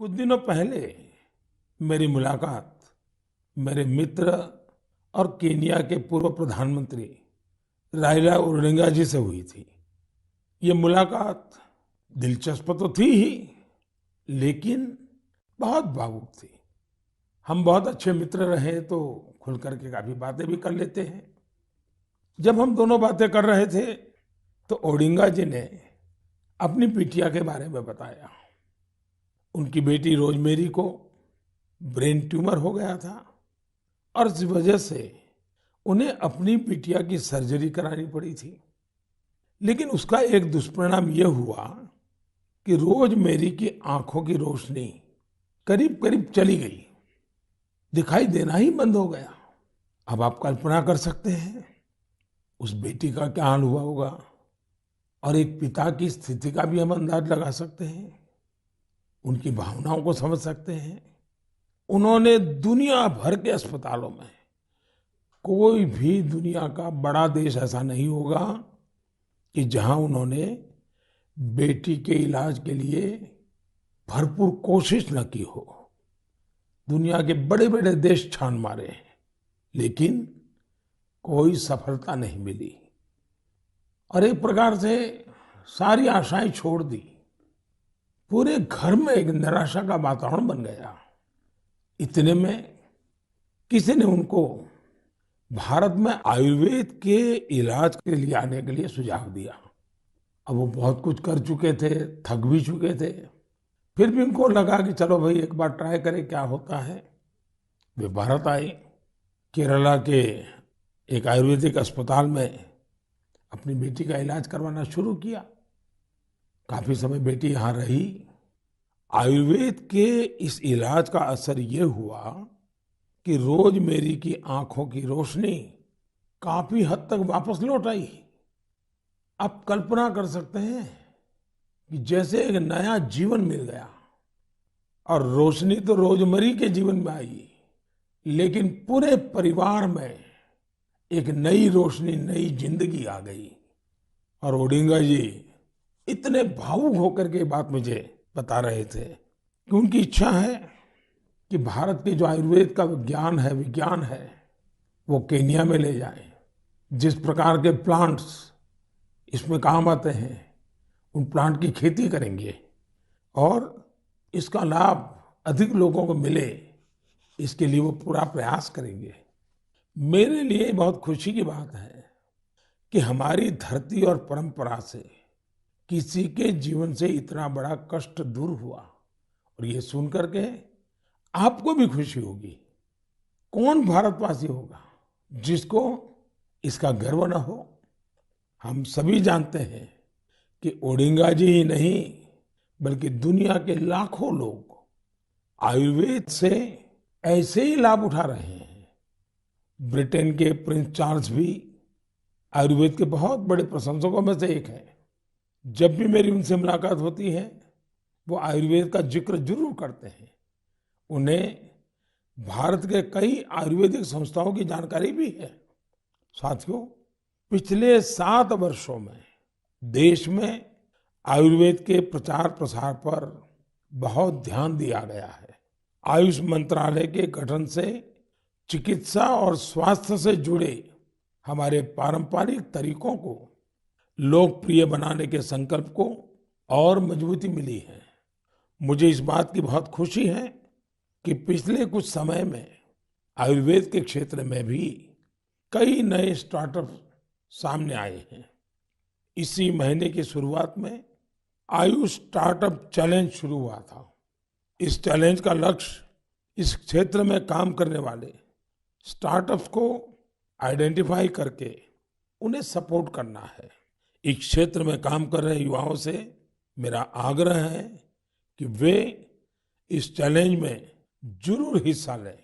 कुछ दिनों पहले मेरी मुलाकात मेरे मित्र और केनिया के पूर्व प्रधानमंत्री राइला ओडिंगा जी से हुई थी। ये मुलाकात दिलचस्प तो थी ही, लेकिन बहुत भावुक थी। हम बहुत अच्छे मित्र रहे तो खुल करके काफी बातें भी कर लेते हैं। जब हम दोनों बातें कर रहे थे तो ओडिंगा जी ने अपनी बिटिया के बारे में बताया। उनकी बेटी रोजमेरी को ब्रेन ट्यूमर हो गया था और इस वजह से उन्हें अपनी बिटिया की सर्जरी करानी पड़ी थी। लेकिन उसका एक दुष्परिणाम यह हुआ कि रोजमेरी की आंखों की रोशनी करीब करीब चली गई, दिखाई देना ही बंद हो गया। अब आप कल्पना कर सकते हैं उस बेटी का क्या हाल हुआ होगा, और एक पिता की स्थिति का भी हम अंदाज लगा सकते हैं, उनकी भावनाओं को समझ सकते हैं। उन्होंने दुनिया भर के अस्पतालों में, कोई भी दुनिया का बड़ा देश ऐसा नहीं होगा कि जहां उन्होंने बेटी के इलाज के लिए भरपूर कोशिश न की हो। दुनिया के बड़े बड़े देश छान मारे, लेकिन कोई सफलता नहीं मिली और एक प्रकार से सारी आशाएं छोड़ दी। पूरे घर में एक निराशा का वातावरण बन गया। इतने में किसी ने उनको भारत में आयुर्वेद के इलाज के लिए आने के लिए सुझाव दिया। अब वो बहुत कुछ कर चुके थे, थक भी चुके थे, फिर भी उनको लगा कि चलो भाई एक बार ट्राई करें क्या होता है। वे भारत आए, केरला के एक आयुर्वेदिक अस्पताल में अपनी बेटी का इलाज करवाना शुरू किया। काफी समय बेटी यहाँ रही। आयुर्वेद के इस इलाज का असर ये हुआ कि रोजमेरी की आंखों की रोशनी काफी हद तक वापस लौट आई। आप कल्पना कर सकते हैं कि जैसे एक नया जीवन मिल गया। और रोशनी तो रोजमेरी के जीवन में आई, लेकिन पूरे परिवार में एक नई रोशनी, नई जिंदगी आ गई। और ओडिंगा जी इतने भावुक होकर के बात मुझे बता रहे थे कि उनकी इच्छा है कि भारत के जो आयुर्वेद का ज्ञान है, विज्ञान है, वो केन्या में ले जाए। जिस प्रकार के प्लांट्स इसमें काम आते हैं, उन प्लांट की खेती करेंगे और इसका लाभ अधिक लोगों को मिले, इसके लिए वो पूरा प्रयास करेंगे। मेरे लिए बहुत खुशी की बात है कि हमारी धरती और परंपरा से किसी के जीवन से इतना बड़ा कष्ट दूर हुआ। और ये सुन करके आपको भी खुशी होगी। कौन भारतवासी होगा जिसको इसका गर्व न हो। हम सभी जानते हैं कि ओडिंगा जी ही नहीं, बल्कि दुनिया के लाखों लोग आयुर्वेद से ऐसे ही लाभ उठा रहे हैं। ब्रिटेन के प्रिंस चार्ल्स भी आयुर्वेद के बहुत बड़े प्रशंसकों में से एक हैं। जब भी मेरी उनसे मुलाकात होती है, वो आयुर्वेद का जिक्र जरूर करते हैं। उन्हें भारत के कई आयुर्वेदिक संस्थाओं की जानकारी भी है। साथियों, पिछले 7 वर्षों में देश में आयुर्वेद के प्रचार प्रसार पर बहुत ध्यान दिया गया है। आयुष मंत्रालय के गठन से चिकित्सा और स्वास्थ्य से जुड़े हमारे पारंपरिक तरीकों को लोकप्रिय बनाने के संकल्प को और मजबूती मिली है। मुझे इस बात की बहुत खुशी है कि पिछले कुछ समय में आयुर्वेद के क्षेत्र में भी कई नए स्टार्टअप सामने आए हैं। इसी महीने की शुरुआत में आयुष स्टार्टअप चैलेंज शुरू हुआ था। इस चैलेंज का लक्ष्य इस क्षेत्र में काम करने वाले स्टार्टअप्स को आइडेंटिफाई करके उन्हें सपोर्ट करना है। इस क्षेत्र में काम कर रहे युवाओं से मेरा आग्रह है कि वे इस चैलेंज में जरूर हिस्सा लें।